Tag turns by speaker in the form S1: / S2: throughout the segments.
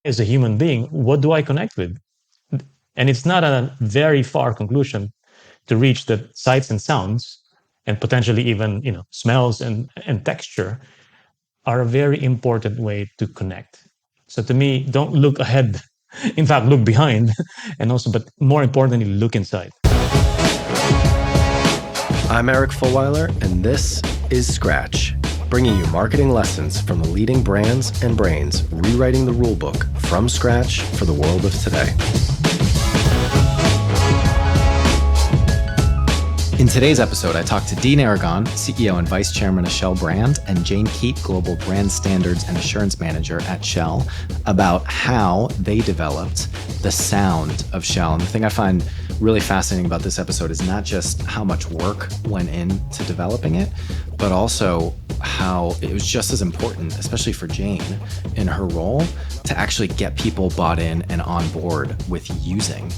S1: as a human being, what do I connect with? And it's not a very far conclusion to reach that sights and sounds and potentially even smells and texture are a very important way to connect. So to me, don't look ahead. In fact, look behind, and also, but more importantly, look inside.
S2: I'm Eric Fulweiler, and this is Scratch, bringing you marketing lessons from the leading brands and brains rewriting the rulebook from scratch for the world of today. In today's episode, I talked to Dean Aragón, CEO and Vice Chairman of Shell Brand, and Jane Keate, Global Brand Standards and Assurance Manager at Shell, about how they developed the sound of Shell. And the thing I find really fascinating about this episode is not just how much work went into developing it, but also how it was just as important, especially for Jane in her role, to actually get people bought in and on board with using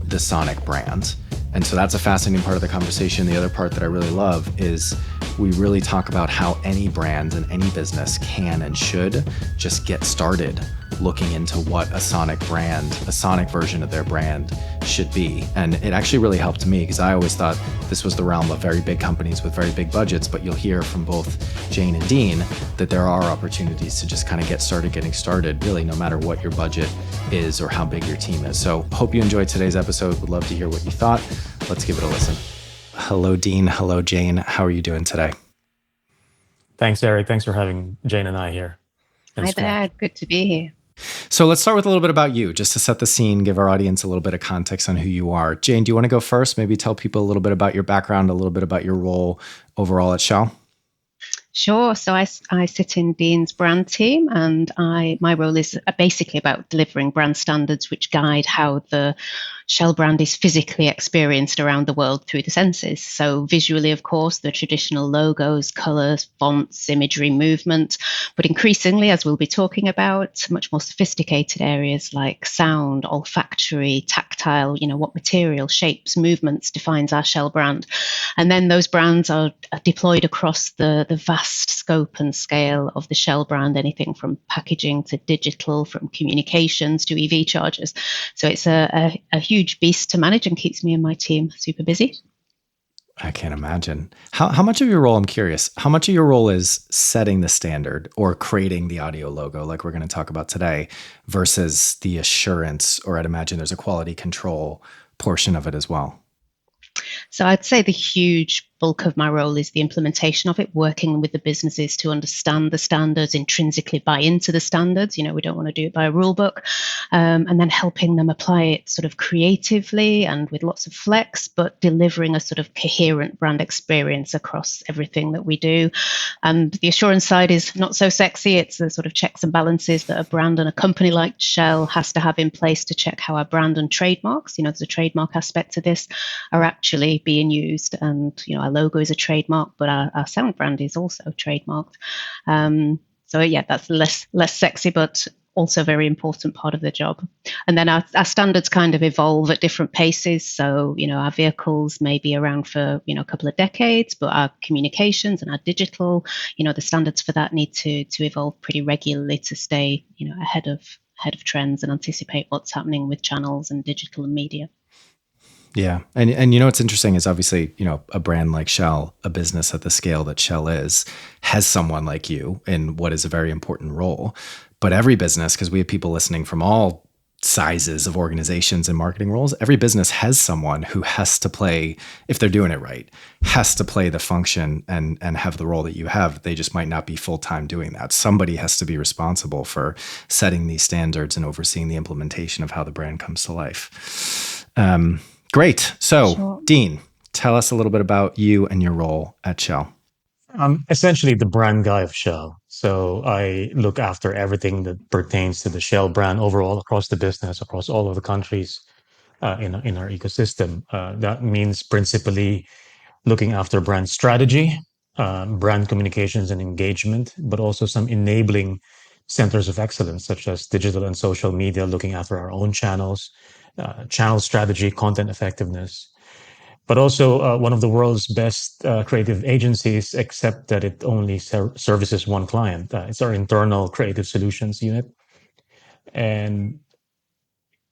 S2: the Sonic brand. And so that's a fascinating part of the conversation. The other part that I really love is we really talk about how any brand and any business can and should just get started looking into what a Sonic brand, a Sonic version of their brand should be. And it actually really helped me because I always thought this was the realm of very big companies with very big budgets, but you'll hear from both Jane and Dean that there are opportunities to just kind of getting started, really no matter what your budget is or how big your team is. So hope you enjoyed today's episode. Would love to hear what you thought. Let's give it a listen. Hello, Dean. Hello, Jane. How are you doing today?
S1: Thanks, Eric. Thanks for having Jane and I here.
S3: Hi there. Good to be here.
S2: So let's start with a little bit about you, just to set the scene, give our audience a little bit of context on who you are. Jane, do you want to go first? Maybe tell people a little bit about your background, a little bit about your role overall at Shell.
S3: Sure. So I sit in Dean's brand team, and my role is basically about delivering brand standards which guide how the Shell brand is physically experienced around the world through the senses. So visually, of course, the traditional logos, colors, fonts, imagery, movement, but increasingly, as we'll be talking about, much more sophisticated areas like sound, olfactory, tactile, what material, shapes, movements defines our Shell brand. And then those brands are deployed across the vast scope and scale of the Shell brand, anything from packaging to digital, from communications to EV chargers. So it's a huge beast to manage and keeps me and my team super busy.
S2: I can't imagine. How much of your role, I'm curious, how much of your role is setting the standard or creating the audio logo like we're going to talk about today versus the assurance, or I'd imagine there's a quality control portion of it as well?
S3: So I'd say the huge bulk of my role is the implementation of it, working with the businesses to understand the standards, intrinsically buy into the standards. We don't want to do it by a rule book, and then helping them apply it sort of creatively and with lots of flex, but delivering a sort of coherent brand experience across everything that we do. And the assurance side is not so sexy. It's the sort of checks and balances that a brand and a company like Shell has to have in place to check how our brand and trademarks, there's a trademark aspect to this, are actually being used. And, our logo is a trademark, but our sound brand is also trademarked. So yeah, that's less sexy, but also a very important part of the job. And then our standards kind of evolve at different paces. So, our vehicles may be around for, a couple of decades, but our communications and our digital, the standards for that need to evolve pretty regularly to stay, ahead of trends and anticipate what's happening with channels and digital and media.
S2: Yeah. And what's interesting is obviously, a brand like Shell, a business at the scale that Shell is, has someone like you in what is a very important role. But every business, because we have people listening from all sizes of organizations and marketing roles, every business has someone who has to play, if they're doing it right, has to play the function and have the role that you have. They just might not be full-time doing that. Somebody has to be responsible for setting these standards and overseeing the implementation of how the brand comes to life. Great. So, sure. Dean, tell us a little bit about you and your role at Shell.
S1: I'm essentially the brand guy of Shell. So I look after everything that pertains to the Shell brand overall across the business, across all of the countries in our ecosystem. That means principally looking after brand strategy, brand communications and engagement, but also some enabling centers of excellence, such as digital and social media, looking after our own channels, channel strategy, content effectiveness, but also one of the world's best creative agencies, except that it only services one client. It's our internal creative solutions unit. and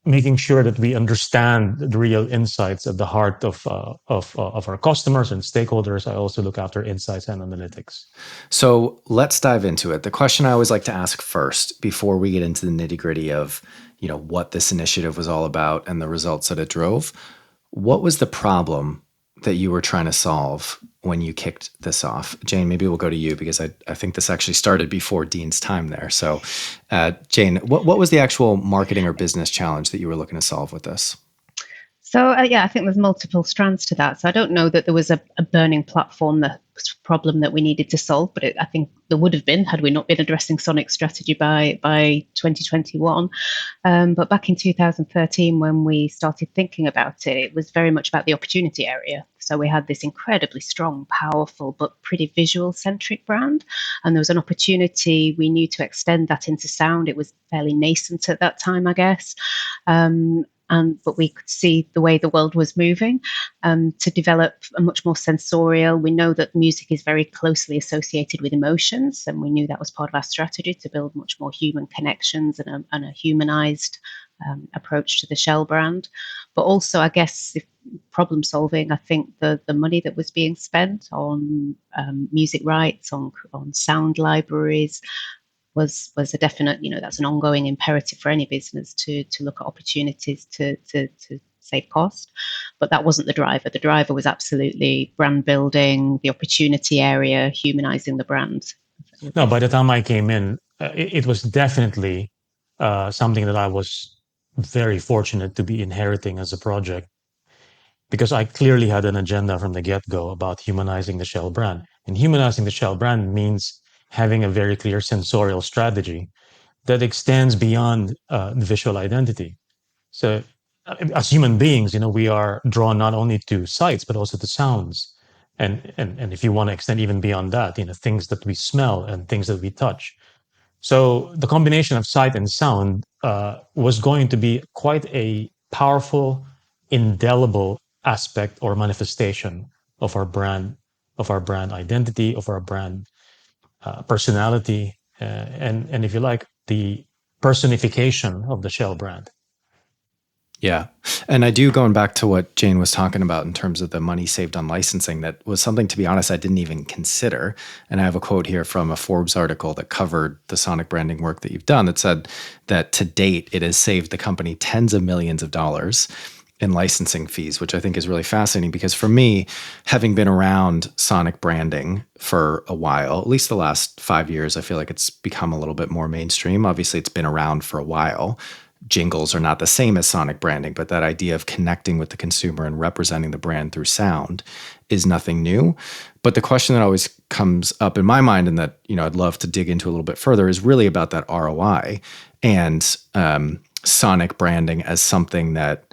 S1: making sure that we understand the real insights at the heart of our customers and stakeholders. I also look after insights and analytics.
S2: So let's dive into it. The question I always like to ask first, before we get into the nitty gritty of, what this initiative was all about and the results that it drove, what was the problem that you were trying to solve when you kicked this off? Jane, maybe we'll go to you because I think this actually started before Dean's time there. So, Jane, what was the actual marketing or business challenge that you were looking to solve with this?
S3: So, I think there's multiple strands to that. So I don't know that there was a burning platform problem that we needed to solve, but I think there would have been had we not been addressing sonic strategy by 2021. But back in 2013, when we started thinking about it, it was very much about the opportunity area. So we had this incredibly strong, powerful, but pretty visual-centric brand. And there was an opportunity. We knew to extend that into sound. It was fairly nascent at that time, I guess. But we could see the way the world was moving to develop a much more sensorial. We know that music is very closely associated with emotions, and we knew that was part of our strategy to build much more human connections and a humanized approach to the Shell brand. But also, I guess, if problem solving, I think the money that was being spent on music rights, on sound libraries, was a definite, that's an ongoing imperative for any business to look at opportunities to save cost. But that wasn't the driver. The driver was absolutely brand building, the opportunity area, humanizing the brand.
S1: No, by the time I came in, it was definitely something that I was very fortunate to be inheriting as a project, because I clearly had an agenda from the get-go about humanizing the Shell brand. And humanizing the Shell brand means having a very clear sensorial strategy that extends beyond the visual identity. So as human beings, we are drawn not only to sights, but also to sounds. And if you want to extend even beyond that, things that we smell and things that we touch. So the combination of sight and sound was going to be quite a powerful, indelible aspect or manifestation of our brand identity, of our brand personality, and if you like, the personification of the Shell brand.
S2: Yeah. And I do, going back to what Jane was talking about in terms of the money saved on licensing, that was something, to be honest, I didn't even consider. And I have a quote here from a Forbes article that covered the sonic branding work that you've done that said that to date, it has saved the company tens of millions of dollars in licensing fees, which I think is really fascinating because for me, having been around sonic branding for a while, at least the last 5 years, I feel like it's become a little bit more mainstream. Obviously, it's been around for a while. Jingles are not the same as sonic branding, but that idea of connecting with the consumer and representing the brand through sound is nothing new. But the question that always comes up in my mind, and that I'd love to dig into a little bit further, is really about that ROI and sonic branding as something that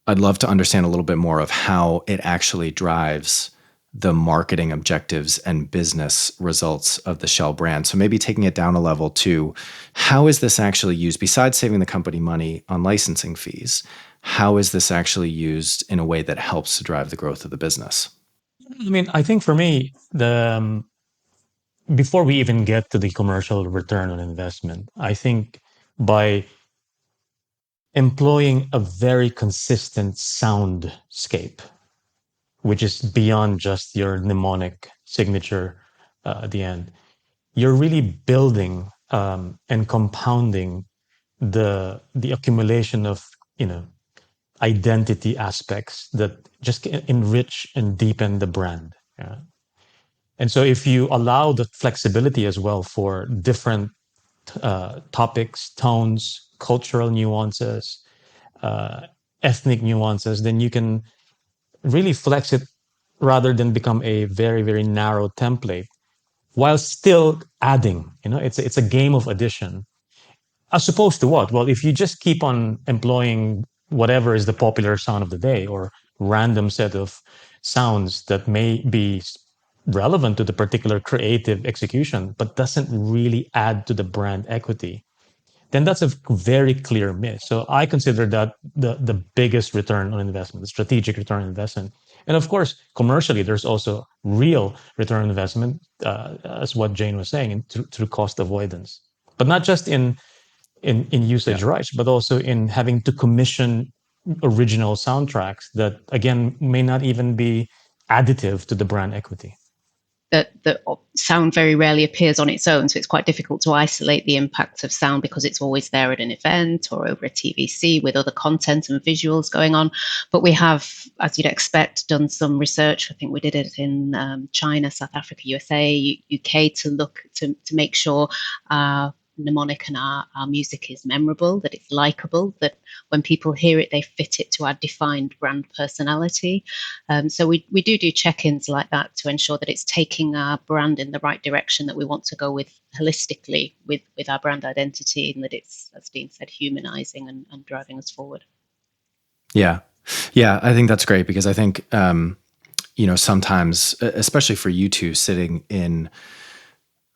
S2: I'd love to understand a little bit more of how it actually drives the marketing objectives and business results of the Shell brand. So maybe taking it down a level to how is this actually used, besides saving the company money on licensing fees, how is this actually used in a way that helps to drive the growth of the business?
S1: I mean, I think for me, before we even get to the commercial return on investment, I think by employing a very consistent soundscape, which is beyond just your mnemonic signature at the end, you're really building and compounding the accumulation of identity aspects that just enrich and deepen the brand. Yeah. And so if you allow the flexibility as well for different topics, tones, cultural nuances, ethnic nuances, then you can really flex it rather than become a very, very narrow template while still adding. It's a game of addition. As opposed to what? Well, if you just keep on employing whatever is the popular sound of the day or random set of sounds that may be relevant to the particular creative execution, but doesn't really add to the brand equity, then that's a very clear miss. So I consider that the biggest return on investment, the strategic return on investment. And of course, commercially, there's also real return on investment, as what Jane was saying, through cost avoidance, but not just in in usage rights, but also in having to commission original soundtracks that, again, may not even be additive to the brand equity.
S3: That sound very rarely appears on its own, so it's quite difficult to isolate the impact of sound because it's always there at an event or over a TVC with other content and visuals going on. But we have, as you'd expect, done some research. I think we did it in China, South Africa, USA, UK to look to make sure mnemonic and our music is memorable, that it's likable, that when people hear it, they fit it to our defined brand personality. So we do check-ins like that to ensure that it's taking our brand in the right direction that we want to go with holistically with our brand identity, and that it's, as Dean said, humanizing and driving us forward.
S2: Yeah. I think that's great, because I think, sometimes, especially for you two sitting in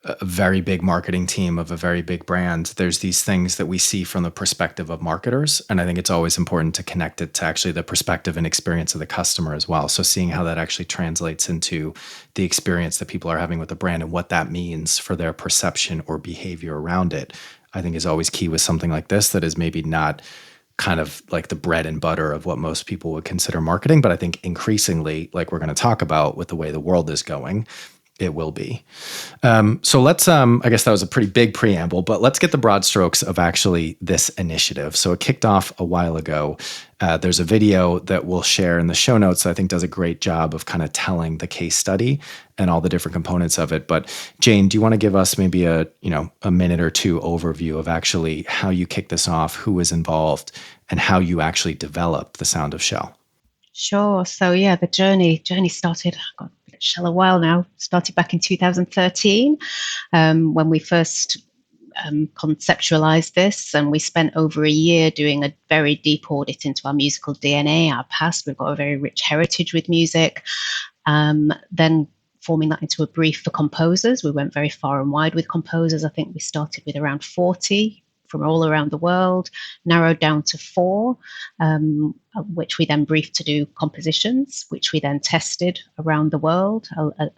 S2: a very big marketing team of a very big brand, there's these things that we see from the perspective of marketers. And I think it's always important to connect it to actually the perspective and experience of the customer as well. So seeing how that actually translates into the experience that people are having with the brand and what that means for their perception or behavior around it, I think is always key with something like this that is maybe not kind of like the bread and butter of what most people would consider marketing. But I think increasingly, like we're going to talk about with the way the world is going, it will be. So let's, I guess that was a pretty big preamble, but let's get the broad strokes of actually this initiative. So it kicked off a while ago. There's a video that we'll share in the show notes that I think does a great job of kind of telling the case study and all the different components of it. But Jane, do you want to give us maybe a minute or two overview of actually how you kicked this off, who was involved, and how you actually developed the Sound of Shell?
S3: Sure. So yeah, the journey started, Shell a while now, started back in 2013 when we first conceptualized this, and we spent over a year doing a very deep audit into our musical DNA, our past. We've got a very rich heritage with music. Then forming that into a brief for composers. We went very far and wide with composers. I think we started with around 40 from all around the world, narrowed down to 4, which we then briefed to do compositions, which we then tested around the world,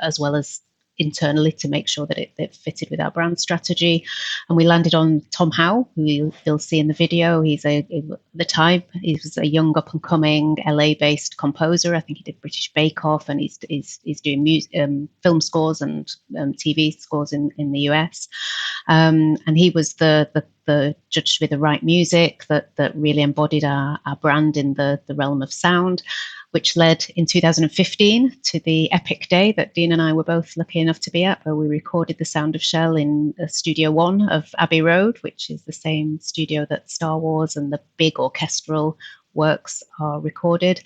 S3: as well as internally to make sure that it fitted with our brand strategy. And we landed on Tom Howe, who you'll see in the video. He's at the time, he was a young up-and-coming LA-based composer. I think he did British Bake Off, and he's doing film scores and TV scores in the US. And he was the judge with the right music that really embodied our brand in the realm of sound, which led in 2015 to the epic day that Dean and I were both lucky enough to be at, where we recorded the Sound of Shell in Studio 1 of Abbey Road, which is the same studio that Star Wars and the big orchestral works are recorded.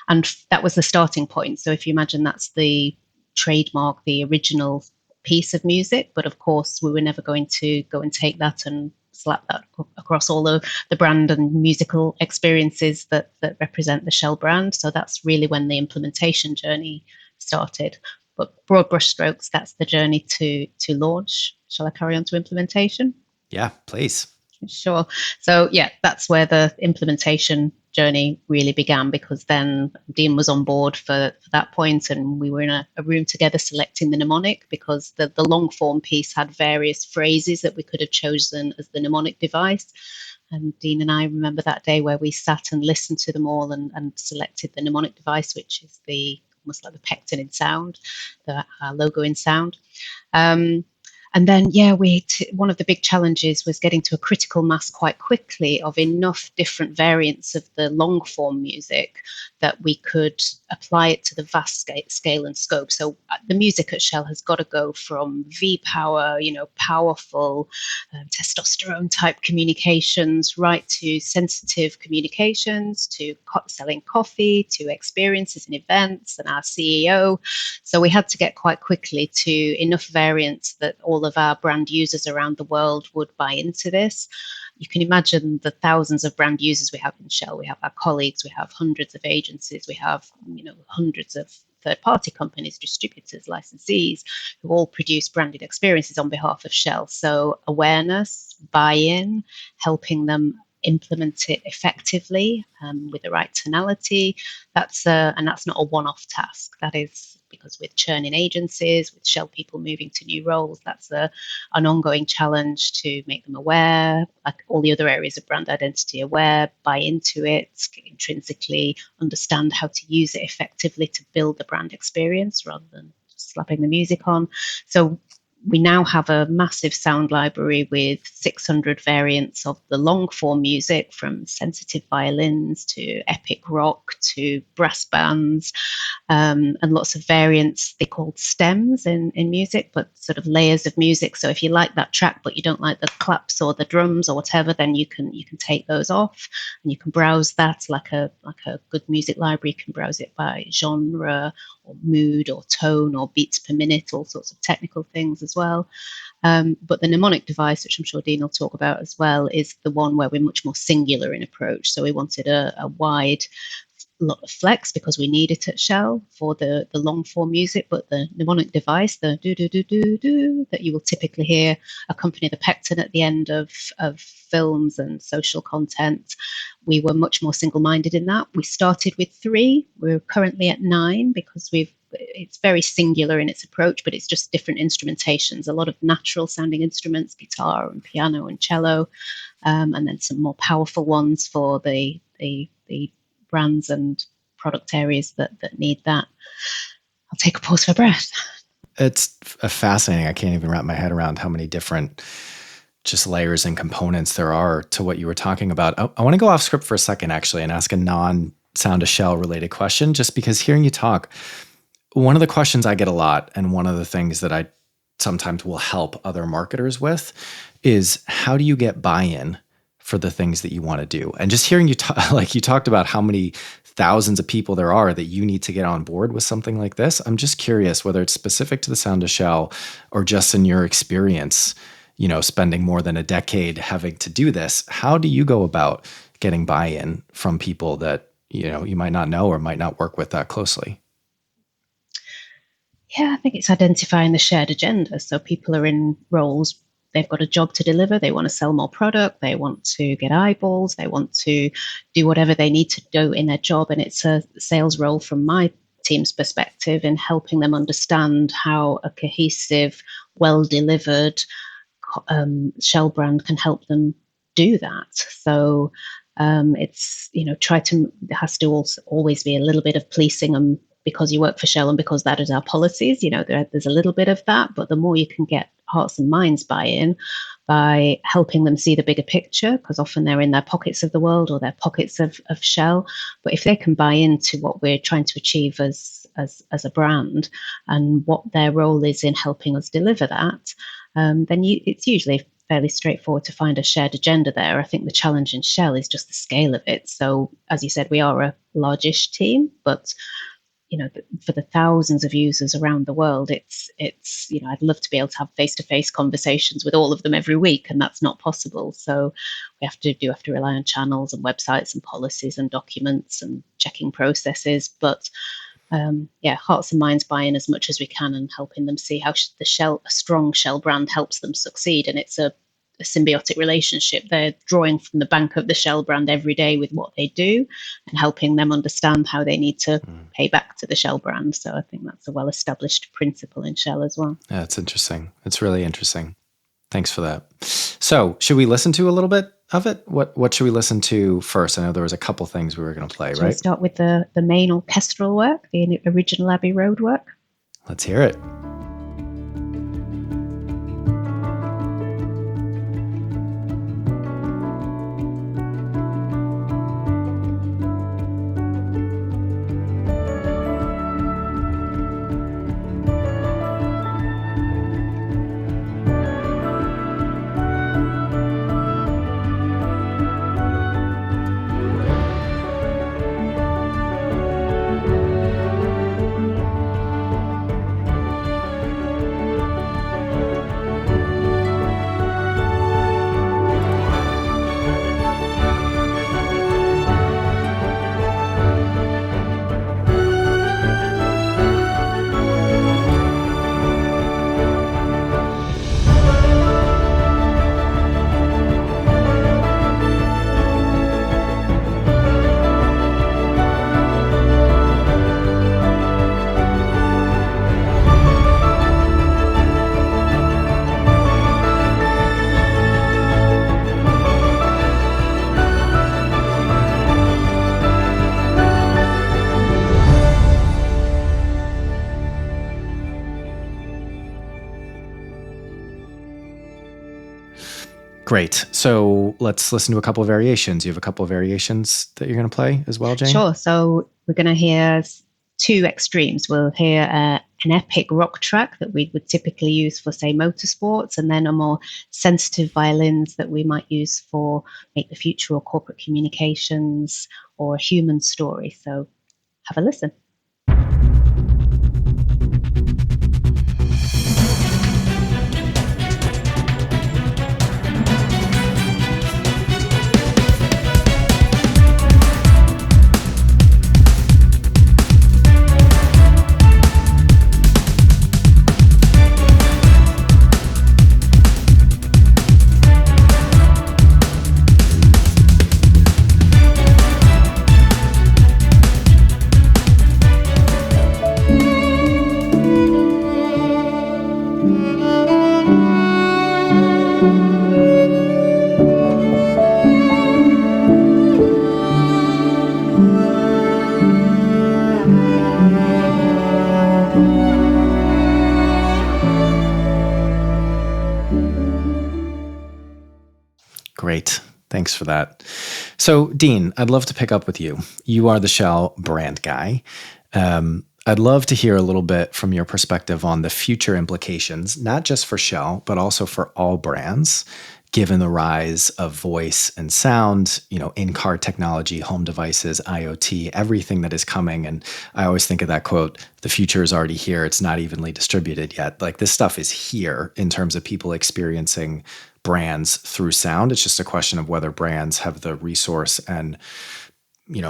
S3: And that was the starting point. So if you imagine that's the trademark, the original piece of music, but of course we were never going to go and take that and slap that across all of the brand and musical experiences that represent the Shell brand. So that's really when the implementation journey started. But broad brushstrokes, that's the journey to launch. Shall I carry on to implementation?
S2: Yeah, please.
S3: Sure. So yeah, that's where the implementation journey really began, because then Dean was on board for that point, and we were in a room together selecting the mnemonic, because the long form piece had various phrases that we could have chosen as the mnemonic device. And Dean and I remember that day where we sat and listened to them all and selected the mnemonic device, which is almost like the pectin in sound, our logo in sound. And then, one of the big challenges was getting to a critical mass quite quickly of enough different variants of the long form music that we could apply it to the vast scale and scope. So the music at Shell has got to go from V-power, powerful testosterone type communications, right to sensitive communications, to selling coffee, to experiences and events and our CEO. So we had to get quite quickly to enough variants that all of our brand users around the world would buy into this. You can imagine the thousands of brand users we have in Shell. We have our colleagues, we have hundreds of agencies, we have hundreds of third-party companies, distributors, licensees, who all produce branded experiences on behalf of Shell. So awareness, buy-in, helping them implement it effectively with the right tonality. That's not a one-off task. That is because with churning agencies, with Shell people moving to new roles, that's an ongoing challenge to make them aware, like all the other areas of brand identity, aware, buy into it, intrinsically understand how to use it effectively to build the brand experience rather than slapping the music on. So we now have a massive sound library with 600 variants of the long form music, from sensitive violins to epic rock to brass bands, and lots of variants. They're called stems in music, but sort of layers of music. So if you like that track but you don't like the claps or the drums or whatever, then you can take those off, and you can browse that like a good music library. You can browse it by genre or mood or tone or beats per minute, all sorts of technical things as well. But the mnemonic device, which I'm sure Dean will talk about as well, is the one where we're much more singular in approach. So we wanted a wide lot of flex because we need it at Shell for the long form music, but the mnemonic device, the do do do do do that you will typically hear accompany the pectin at the end of films and social content, we were much more single-minded in that. We started with 3. We're currently at 9 because it's very singular in its approach, but it's just different instrumentations, a lot of natural sounding instruments, guitar and piano and cello, and then some more powerful ones for the brands and product areas that need that. I'll take a pause for breath.
S2: It's fascinating. I can't even wrap my head around how many different just layers and components there are to what you were talking about. I want to go off script for a second, actually, and ask a non-Sound of Shell related question, just because hearing you talk, one of the questions I get a lot, and one of the things that I sometimes will help other marketers with, is how do you get buy-in for the things that you want to do? And just hearing you talk, like you talked about how many thousands of people there are that you need to get on board with something like this. I'm just curious whether it's specific to the Sound of Shell or just in your experience, spending more than a decade having to do this. How do you go about getting buy-in from people that, you might not know or might not work with that closely?
S3: Yeah, I think it's identifying the shared agenda. So people are in roles, they've got a job to deliver, they want to sell more product, they want to get eyeballs, they want to do whatever they need to do in their job. And it's a sales role from my team's perspective in helping them understand how a cohesive, well-delivered Shell brand can help them do that. So it's, there has to also always be a little bit of policing them because you work for Shell and because that is our policies. There's a little bit of that, but the more you can get hearts and minds buy-in by helping them see the bigger picture, because often they're in their pockets of the world or their pockets of Shell. But if they can buy into what we're trying to achieve as a brand and what their role is in helping us deliver that, then it's usually fairly straightforward to find a shared agenda there. I think the challenge in Shell is just the scale of it. So as you said, we are a largish team, but for the thousands of users around the world, it's I'd love to be able to have face-to-face conversations with all of them every week, and that's not possible. So we have to rely on channels and websites and policies and documents and checking processes. But hearts and minds buy in as much as we can and helping them see how a strong Shell brand helps them succeed. And it's a symbiotic relationship. They're drawing from the bank of the Shell brand every day with what they do and helping them understand how they need to pay back to the Shell brand. So I think that's a well-established principle in Shell as well.
S2: Yeah, it's interesting. It's really interesting. Thanks for that. So should we listen to a little bit of it? What should we listen to first? I know there was a couple things we were going to play,
S3: Should
S2: right?
S3: we start with the main orchestral work, the original Abbey Road work?
S2: Let's hear it. Great. So let's listen to a couple of variations. You have a couple of variations that you're going to play as well, Jane?
S3: Sure. So we're going to hear two extremes. We'll hear an epic rock track that we would typically use for, say, motorsports, and then a more sensitive violins that we might use for Make the Future or corporate communications or a human story. So have a listen.
S2: Great. Thanks for that. So, Dean, I'd love to pick up with you. You are the Shell brand guy. I'd love to hear a little bit from your perspective on the future implications, not just for Shell, but also for all brands, given the rise of voice and sound, in-car technology, home devices, IoT, everything that is coming. And I always think of that quote, the future is already here. It's not evenly distributed yet. Like, this stuff is here in terms of people experiencing brands through sound. It's just a question of whether brands have the resource and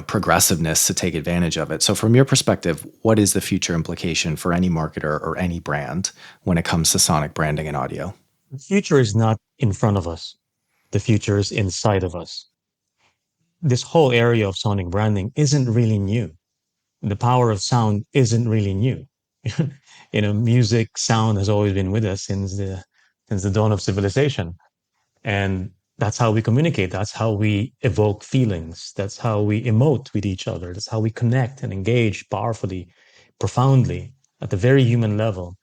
S2: progressiveness to take advantage of it. So from your perspective, what is the future implication for any marketer or any brand when it comes to sonic branding and audio?
S1: The future is not in front of us. The future is inside of us. This whole area of sonic branding isn't really new. The power of sound isn't really new. Music, sound has always been with us since the dawn of civilization. And that's how we communicate. That's how we evoke feelings. That's how we emote with each other. That's how we connect and engage powerfully, profoundly, at the very human level.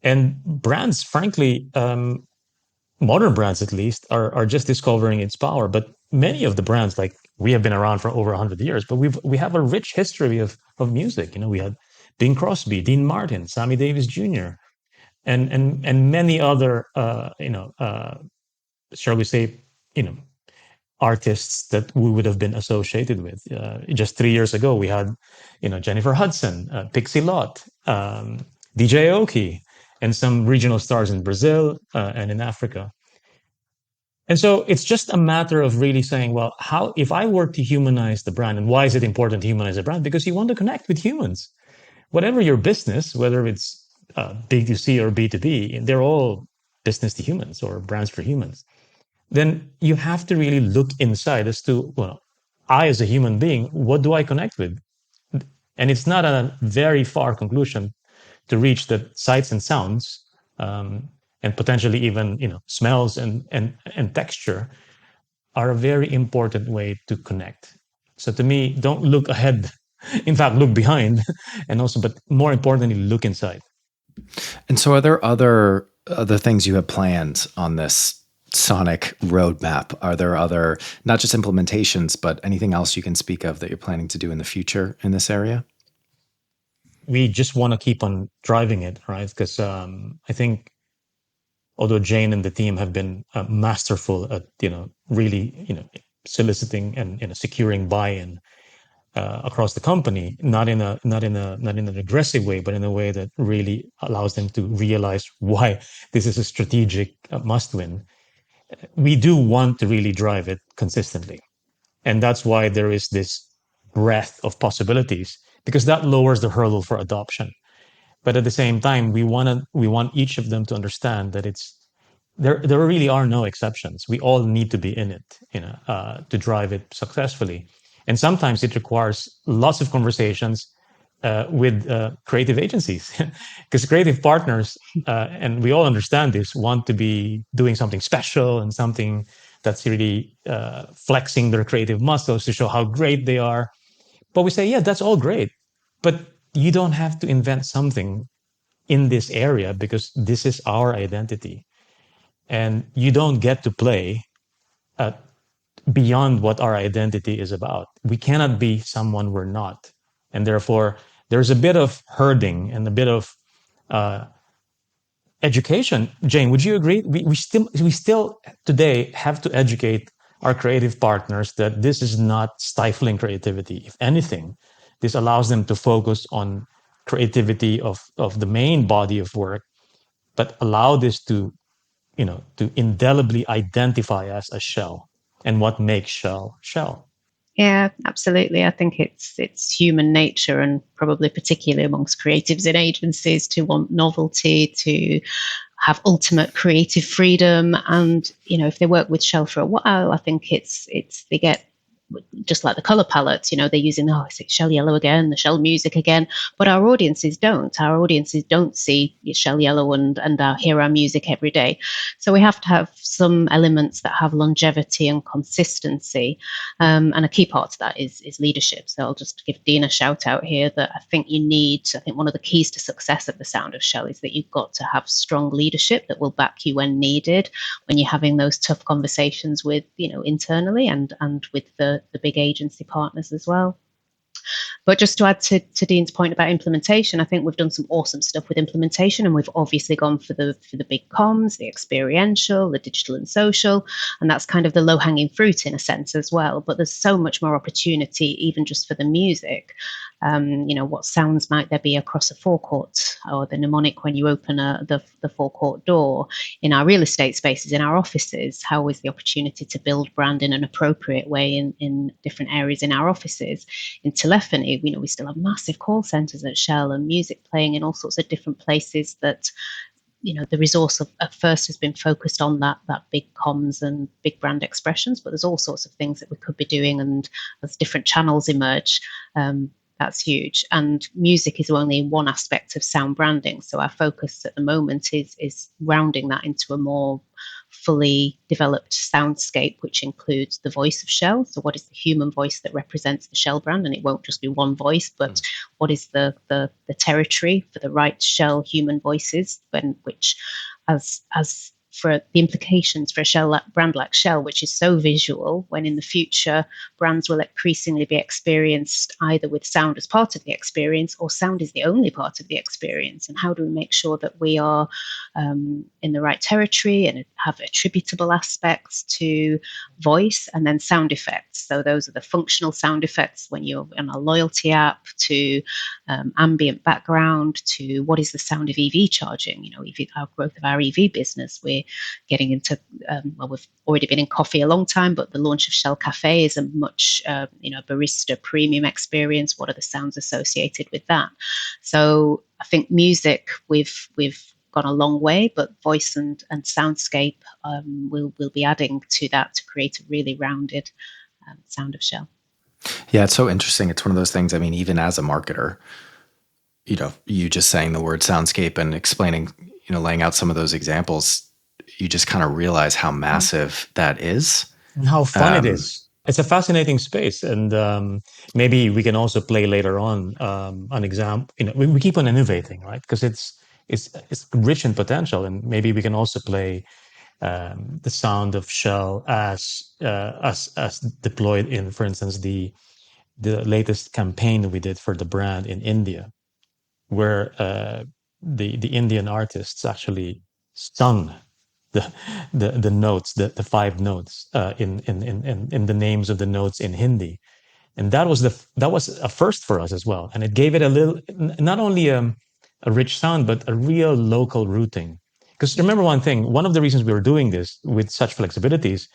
S1: And brands, frankly, modern brands at least, are just discovering its power. But many of the brands, like, we have been around for over 100 years, but we have a rich history of music. We had Bing Crosby, Dean Martin, Sammy Davis Jr., and many other shall we say, you know, artists that we would have been associated with. Just 3 years ago, we had, Jennifer Hudson, Pixie Lott, DJ Aoki, and some regional stars in Brazil and in Africa. And so it's just a matter of really saying, well, how, if I were to humanize the brand, and why is it important to humanize a brand? Because you want to connect with humans. Whatever your business, whether it's B2C or B2B, they're all business to humans or brands for humans. Then you have to really look inside as to, well, I as a human being, what do I connect with? And it's not a very far conclusion to reach that sights and sounds, and potentially even smells and texture are a very important way to connect. So to me, don't look ahead. In fact, look behind, and also, but more importantly, look inside.
S2: And so, are there other things you have planned on this sonic roadmap? Are there other, not just implementations, but anything else you can speak of that you're planning to do in the future in this area?
S1: We just want to keep on driving it, right? Because I think, although Jane and the team have been masterful at really soliciting and securing buy-in across the company, not in an aggressive way, but in a way that really allows them to realize why this is a strategic must-win. We do want to really drive it consistently, and that's why there is this breadth of possibilities, because that lowers the hurdle for adoption. But at the same time, we want each of them to understand that there really are no exceptions. We all need to be in it, to drive it successfully. And sometimes it requires lots of conversations with creative agencies, because creative partners, and we all understand this, want to be doing something special and something that's really flexing their creative muscles to show how great they are. But we say, yeah, that's all great, but you don't have to invent something in this area, because this is our identity. And you don't get to play beyond what our identity is about. We cannot be someone we're not. And therefore, there's a bit of herding and a bit of education. Jane, would you agree? We still today have to educate our creative partners that this is not stifling creativity. If anything, this allows them to focus on creativity of the main body of work, but allow this to indelibly identify us as Shell and what makes Shell Shell.
S3: Yeah, absolutely. I think it's human nature, and probably particularly amongst creatives in agencies, to want novelty, to have ultimate creative freedom. And if they work with Shell for a while, I think it's they get, just like the color palettes, they're using, is it Shell Yellow again, the Shell music again? But our audiences don't. Our audiences don't see Shell Yellow and hear our music every day. So we have to have some elements that have longevity and consistency. And a key part of that is leadership. So I'll just give Dean a shout out here that I think one of the keys to success of the Sound of Shell is that you've got to have strong leadership that will back you when needed, when you're having those tough conversations with, internally and with the big agency partners as well. But just to add to Dean's point about implementation, I think we've done some awesome stuff with implementation, and we've obviously gone for the big comms, the experiential, the digital and social, and that's kind of the low-hanging fruit in a sense as well. But there's so much more opportunity, even just for the music. What sounds might there be across a forecourt, or the mnemonic when you open the forecourt door in our real estate spaces, in our offices? How is the opportunity to build brand in an appropriate way in different areas in our offices? In telephony, we still have massive call centers at Shell, and music playing in all sorts of different places that the resource at first has been focused on that big comms and big brand expressions, but there's all sorts of things that we could be doing, and as different channels emerge, that's huge. And music is only one aspect of sound branding. So our focus at the moment is rounding that into a more fully developed soundscape, which includes the voice of Shell. So what is the human voice that represents the Shell brand? And it won't just be one voice, but what is the territory for the right Shell human voices, which as for the implications for a Shell brand like Shell, which is so visual, when in the future brands will increasingly be experienced either with sound as part of the experience, or sound is the only part of the experience. And how do we make sure that we are in the right territory and have attributable aspects to voice, and then sound effects? So those are the functional sound effects when you're on a loyalty app, to ambient background, to what is the sound of EV charging. Our growth of our EV business, we're getting into, we've already been in coffee a long time, but the launch of Shell Cafe is a much, barista premium experience. What are the sounds associated with that? So I think music, we've gone a long way, but voice and soundscape will be adding to that to create a really rounded Sound of Shell.
S2: Yeah, it's so interesting. It's one of those things, I mean, even as a marketer, you just saying the word soundscape and explaining, laying out some of those examples, you just kind of realize how massive that is.
S1: And how fun it is. It's a fascinating space. And maybe we can also play later on an example. We keep on innovating, right? Because it's rich in potential. And maybe we can also play the Sound of Shell as deployed in, for instance, the latest campaign we did for the brand in India, where the Indian artists actually sung the notes, the 5 notes in the names of the notes in Hindi, and that was a first for us as well, and it gave it a little, not only a rich sound, but a real local rooting. Because remember one thing, one of the reasons we were doing this with such flexibilities,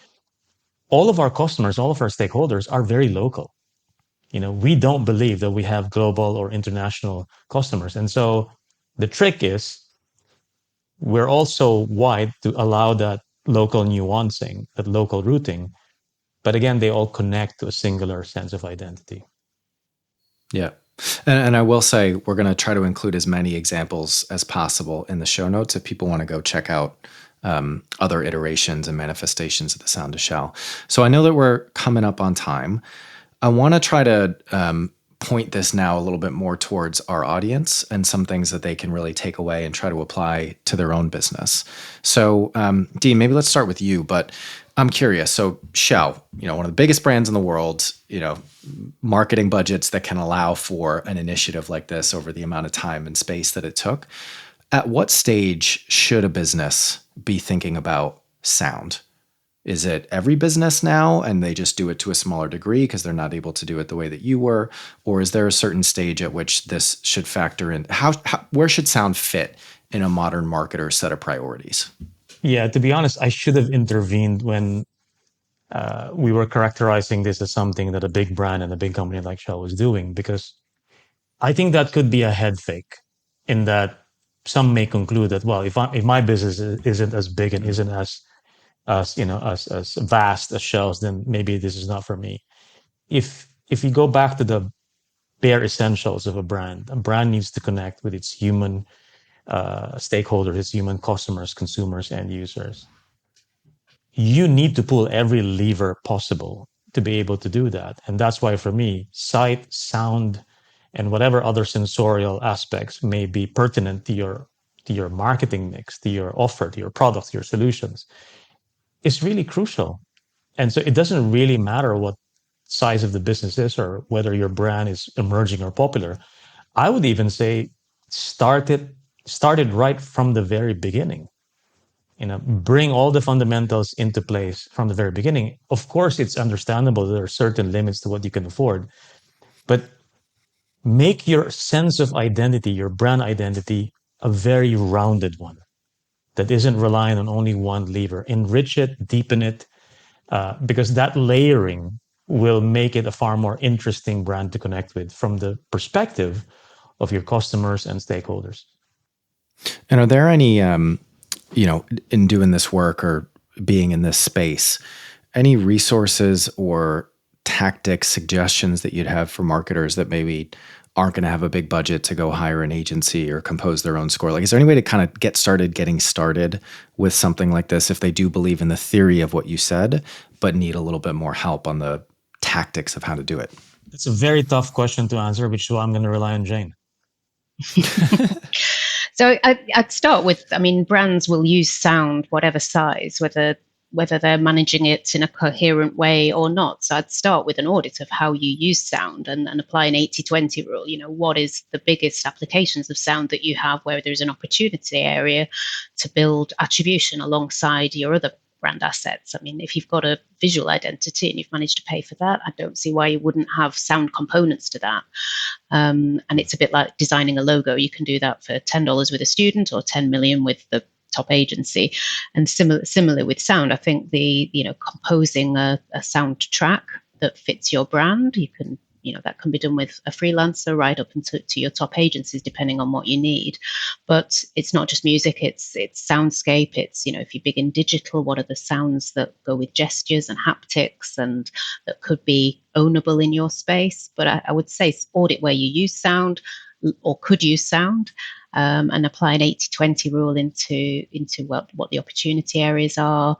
S1: all of our customers, all of our stakeholders are very local. We don't believe that we have global or international customers, and so the trick is we're also wide to allow that local nuancing, that local routing. But again, they all connect to a singular sense of identity.
S2: Yeah. And I will say, we're going to try to include as many examples as possible in the show notes if people want to go check out other iterations and manifestations of the Sound of Shell. So I know that we're coming up on time. I want to try to point this now a little bit more towards our audience and some things that they can really take away and try to apply to their own business. So, Dean, maybe let's start with you, but I'm curious. So Shell, one of the biggest brands in the world, marketing budgets that can allow for an initiative like this over the amount of time and space that it took. At what stage should a business be thinking about sound? Is it every business now and they just do it to a smaller degree because they're not able to do it the way that you were? Or is there a certain stage at which this should factor in? Where should sound fit in a modern marketer's set of priorities?
S1: Yeah, to be honest, I should have intervened when we were characterizing this as something that a big brand and a big company like Shell was doing, because I think that could be a head fake in that some may conclude that, well, if my business isn't as big and isn't as vast as Shell's, then maybe this is not for me. If you go back to the bare essentials of a brand needs to connect with its human stakeholders, its human customers, consumers, and users. You need to pull every lever possible to be able to do that. And that's why for me, sight, sound, and whatever other sensorial aspects may be pertinent to your marketing mix, to your offer, to your products, your solutions, is really crucial. And so it doesn't really matter what size of the business is or whether your brand is emerging or popular. I would even say started right from the very beginning. Bring all the fundamentals into place from the very beginning. Of course, it's understandable there are certain limits to what you can afford, but make your sense of identity, your brand identity, a very rounded one that isn't relying on only one lever. Enrich it, deepen it, because that layering will make it a far more interesting brand to connect with from the perspective of your customers and stakeholders.
S2: And are there any, in doing this work or being in this space, any resources or tactics, suggestions that you'd have for marketers that maybe aren't going to have a big budget to go hire an agency or compose their own score? Like, is there any way to kind of getting started with something like this if they do believe in the theory of what you said, but need a little bit more help on the tactics of how to do it?
S1: It's a very tough question to answer, which is why I'm going to rely on Jane.
S3: So I'd start with, brands will use sound, whatever size, whether they're managing it in a coherent way or not. So I'd start with an audit of how you use sound and apply an 80-20 rule. What is the biggest applications of sound that you have where there's an opportunity area to build attribution alongside your other brand assets. If you've got a visual identity and you've managed to pay for that, I don't see why you wouldn't have sound components to that. And it's a bit like designing a logo. You can do that for $10 with a student or 10 million with the top agency. And similar with sound, I think composing a soundtrack that fits your brand, you can that can be done with a freelancer right up into your top agencies, depending on what you need. But it's not just music, it's soundscape. It's, if you're big in digital, what are the sounds that go with gestures and haptics and that could be ownable in your space? But I would say audit where you use sound or could use sound, and apply an 80-20 rule into what the opportunity areas are,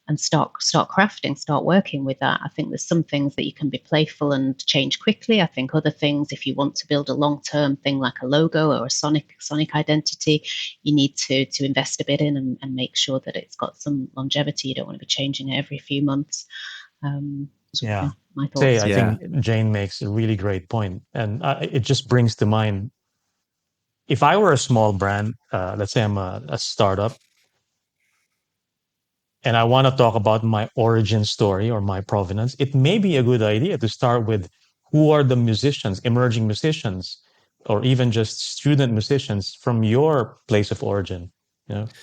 S3: and start crafting, start working with that. I think there's some things that you can be playful and change quickly. I think other things, if you want to build a long-term thing like a logo or a sonic identity, you need to invest a bit in and make sure that it's got some longevity. You don't want to be changing it every few months.
S1: Yeah.
S3: My thoughts.
S1: I think Jane makes a really great point. And it just brings to mind, if I were a small brand, let's say I'm a startup, and I want to talk about my origin story or my provenance, it may be a good idea to start with who are the musicians, emerging musicians, or even just student musicians from your place of origin,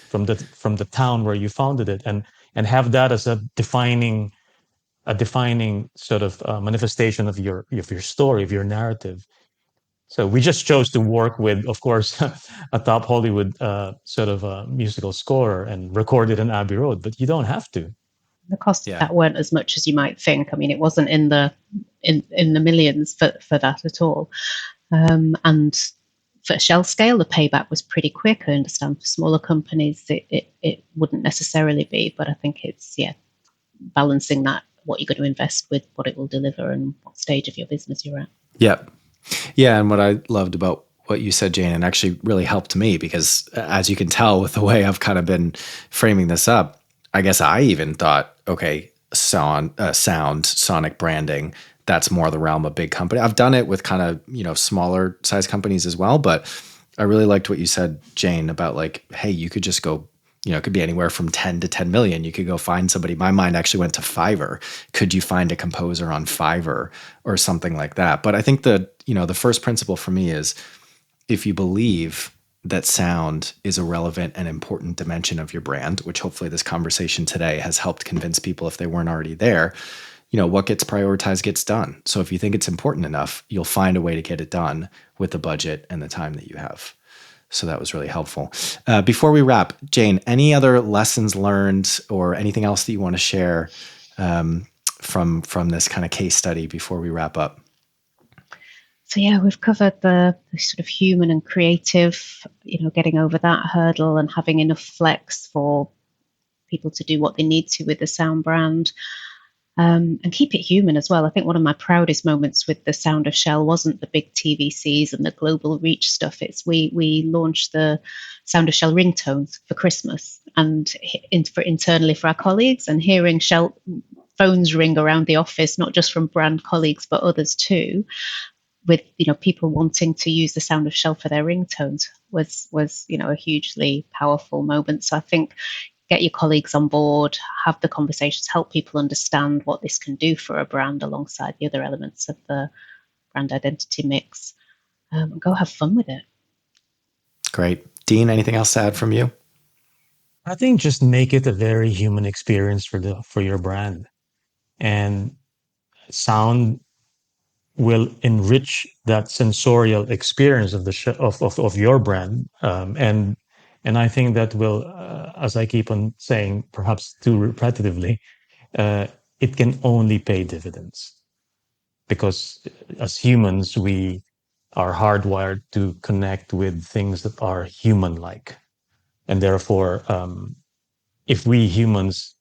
S1: from the town where you founded it, and have that as a defining sort of manifestation of your story, of your narrative. So we just chose to work with, of course, a top Hollywood sort of musical scorer and record it in Abbey Road, but you don't have to.
S3: The costs of that weren't as much as you might think. It wasn't in the millions for that at all. And for Shell scale, the payback was pretty quick. I understand for smaller companies, it wouldn't necessarily be, but I think it's balancing that, what you're going to invest with, what it will deliver, and what stage of your business you're at.
S2: Yep. Yeah, and what I loved about what you said, Jane, and actually really helped me because as you can tell with the way I've kind of been framing this up, I guess I even thought, okay, sound, sonic branding, that's more the realm of big company. I've done it with kind of, smaller size companies as well, but I really liked what you said, Jane, about like, hey, you could just go, it could be anywhere from 10 to 10 million. You could go find somebody. My mind actually went to Fiverr. Could you find a composer on Fiverr or something like that? But I think the first principle for me is if you believe that sound is a relevant and important dimension of your brand, which hopefully this conversation today has helped convince people if they weren't already there, what gets prioritized gets done. So if you think it's important enough, you'll find a way to get it done with the budget and the time that you have. So that was really helpful. Before we wrap, Jane, any other lessons learned or anything else that you want to share from this kind of case study before we wrap up?
S3: So yeah, we've covered the sort of human and creative, getting over that hurdle and having enough flex for people to do what they need to with the sound brand. And keep it human as well. I think one of my proudest moments with the Sound of Shell wasn't the big TVCs and the global reach stuff. It's we launched the Sound of Shell ringtones for Christmas and internally for our colleagues, and hearing Shell phones ring around the office, not just from brand colleagues but others too, with people wanting to use the Sound of Shell for their ringtones was a hugely powerful moment. So I think get your colleagues on board, have the conversations, help people understand what this can do for a brand alongside the other elements of the brand identity mix, and go have fun with it.
S2: Great. Dean, anything else to add from you?
S1: I think just make it a very human experience for your brand, and sound will enrich that sensorial experience of of your brand, and I think that will, as I keep on saying, perhaps too repetitively, it can only pay dividends, because as humans we are hardwired to connect with things that are human-like, and therefore, if we humans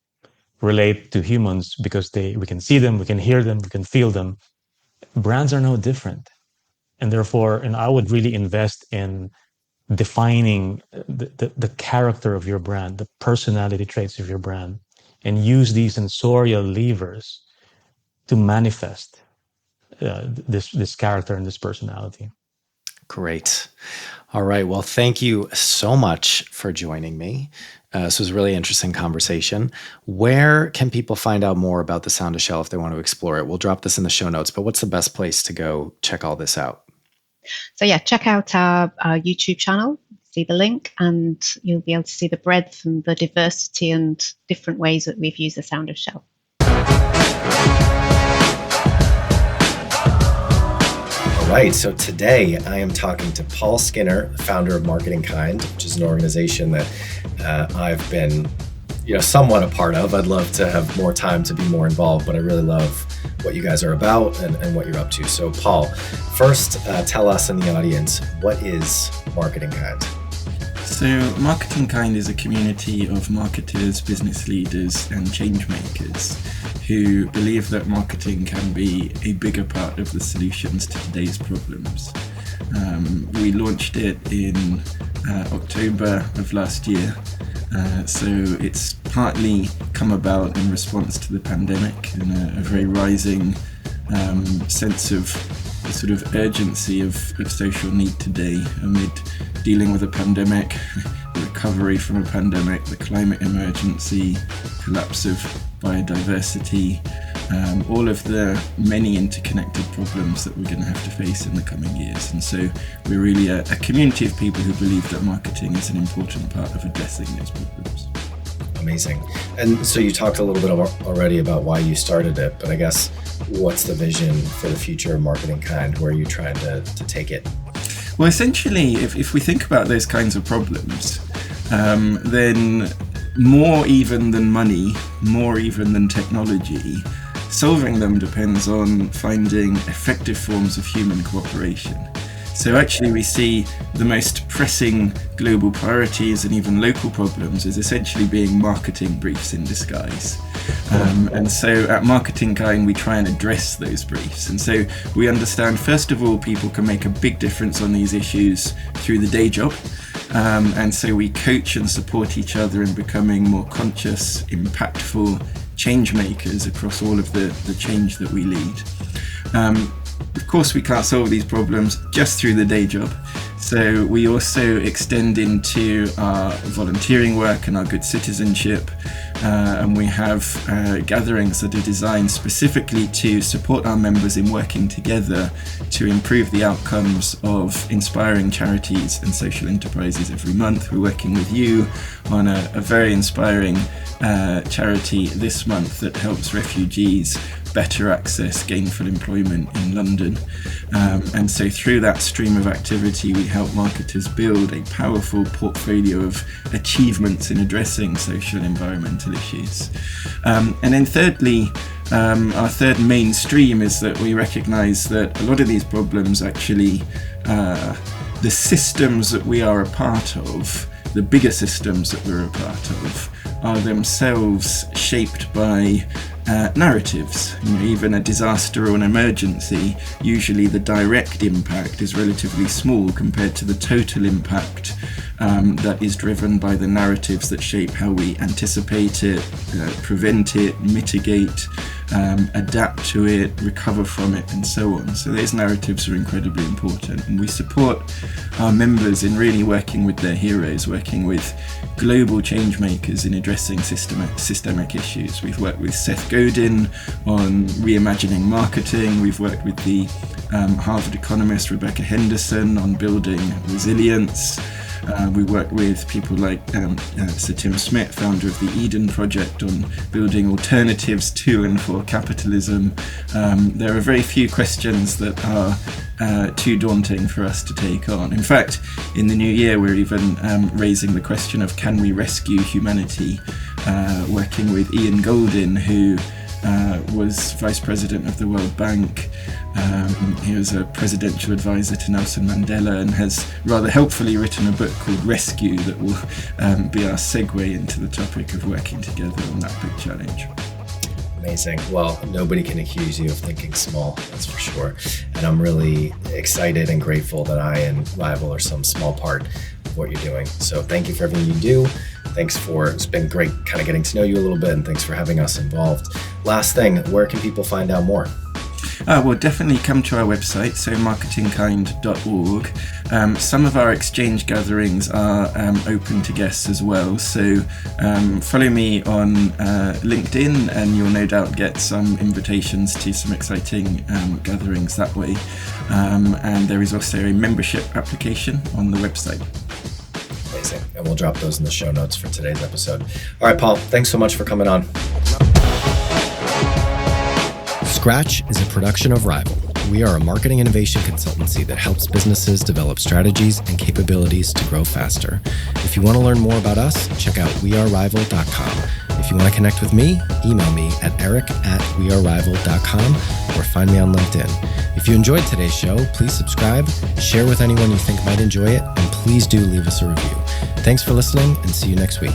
S1: relate to humans because we can see them, we can hear them, we can feel them, brands are no different. And therefore, and I would really invest in defining the character of your brand, the personality traits of your brand, and use these sensorial levers to manifest this character and this personality.
S2: Great. All right. Well, thank you so much for joining me. This was a really interesting conversation. Where can people find out more about the Sound of Shell if they want to explore it? We'll drop this in the show notes, but what's the best place to go check all this out?
S3: So yeah, check out our YouTube channel, see the link, and you'll be able to see the breadth and the diversity and different ways that we've used the Sound of Shell.
S2: All right, so today I am talking to Paul Skinner, the founder of Marketing Kind, which is an organization that I've been somewhat a part of. I'd love to have more time to be more involved, but I really love what you guys are about and what you're up to. So Paul, first tell us in the audience, what is Marketing Kind?
S4: So Marketing Kind is a community of marketers, business leaders and change makers who believe that marketing can be a bigger part of the solutions to today's problems. We launched it in October of last year. So it's partly come about in response to the pandemic and a very rising sense of the sort of urgency of social need today amid dealing with a pandemic, the recovery from a pandemic, the climate emergency, collapse of biodiversity, all of the many interconnected problems that we're going to have to face in the coming years. And so we're really a community of people who believe that marketing is an important part of addressing those problems.
S2: Amazing. And so you talked a little bit already about why you started it, but I guess what's the vision for the future of Marketing Kind? Where are you trying to take it?
S4: Well, essentially, if we think about those kinds of problems, then more even than money, more even than technology, solving them depends on finding effective forms of human cooperation. So actually we see the most pressing global priorities and even local problems as essentially being marketing briefs in disguise. And so at Marketing Kind, we try and address those briefs. And so we understand, first of all, people can make a big difference on these issues through the day job. And so we coach and support each other in becoming more conscious, impactful change makers across all of the change that we lead. Of course, we can't solve these problems just through the day job. So we also extend into our volunteering work and our good citizenship. And we have gatherings that are designed specifically to support our members in working together to improve the outcomes of inspiring charities and social enterprises every month. We're working with you on a very inspiring charity this month that helps refugees better access gainful employment in London. And so through that stream of activity, we help marketers build a powerful portfolio of achievements in addressing social and environmental issues. And then thirdly, our third mainstream is that we recognize that a lot of these problems actually, the systems that we are a part of, the bigger systems that we're a part of, are themselves shaped by narratives. Even a disaster or an emergency, usually the direct impact is relatively small compared to the total impact that is driven by the narratives that shape how we anticipate it, prevent it, mitigate, adapt to it, recover from it, and so on. So those narratives are incredibly important, and we support our members in really working with their heroes, working with global change makers in addressing systemic issues. We've worked with Seth Godin on reimagining marketing. We've worked with the Harvard economist Rebecca Henderson on building resilience. We work with people like Sir Tim Smith, founder of the Eden Project, on building alternatives to and for capitalism. There are very few questions that are too daunting for us to take on. In fact, in the new year, we're even raising the question of, can we rescue humanity? Working with Ian Goldin, who was Vice President of the World Bank. He was a presidential advisor to Nelson Mandela and has rather helpfully written a book called Rescue that will be our segue into the topic of working together on that big challenge.
S2: Amazing. Well, nobody can accuse you of thinking small, that's for sure. And I'm really excited and grateful that I and Rival are some small part of what you're doing. So thank you for everything you do. It's been great kind of getting to know you a little bit, and thanks for having us involved. Last thing, where can people find out more?
S4: Well, definitely come to our website, so marketingkind.org. Some of our exchange gatherings are open to guests as well, so follow me on LinkedIn and you'll no doubt get some invitations to some exciting gatherings that way. And there is also a membership application on the website.
S2: Amazing. And we'll drop those in the show notes for today's episode. All right, Paul, thanks so much for coming on. Scratch is a production of Rival. We are a marketing innovation consultancy that helps businesses develop strategies and capabilities to grow faster. If you want to learn more about us, check out wearerival.com. If you want to connect with me, email me at eric@wearerival.com or find me on LinkedIn. If you enjoyed today's show, please subscribe, share with anyone you think might enjoy it, and please do leave us a review. Thanks for listening, and see you next week.